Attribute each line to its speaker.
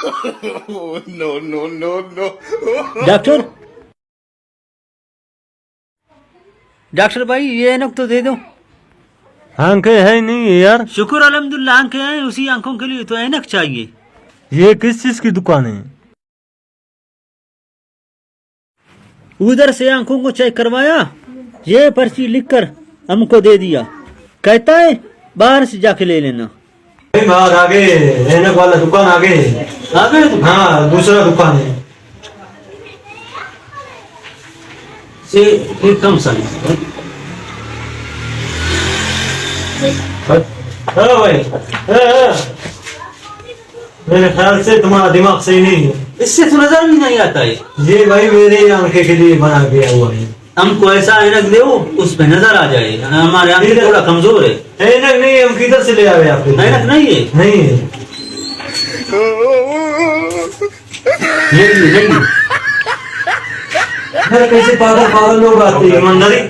Speaker 1: No, no, no, no.
Speaker 2: Doctor doctor भाई ये ऐनक तो दे दो।
Speaker 3: आंखें है नहीं यार।
Speaker 2: शुक्र अल्हम्दुलिल्लाह आंखें हैं, उसी आंखों के लिए तो ऐनक चाहिए।
Speaker 3: ये किस चीज की दुकान है?
Speaker 2: उधर से आंखों को चेक करवाया, ये पर्ची लिखकर हमको दे दिया, कहता है बाहर से जाके ले लेना।
Speaker 3: बाहर आगे ऐनक वाला दुकान आगे
Speaker 2: आगे
Speaker 3: हाँ दूसरा दुकान है।
Speaker 2: से कम सन
Speaker 3: हाँ भाई मेरे ख्याल से तुम्हारा दिमाग सही नहीं है।
Speaker 2: इससे तो नजर भी नहीं आता है।
Speaker 3: ये भाई मेरे आंखें के लिए बना दिया हुआ है।
Speaker 2: हमको ऐसा ऐनक दो उस पे नजर आ जाए, हमारे आंखें थोड़ा कमजोर है।
Speaker 3: ऐनक नहीं है, हम किधर से ले आए आपके लिए?
Speaker 2: ऐनक नहीं है,
Speaker 3: नहीं है।
Speaker 2: ले ली।
Speaker 3: कैसे पागल पागल लोग आते हैं ईमानदारी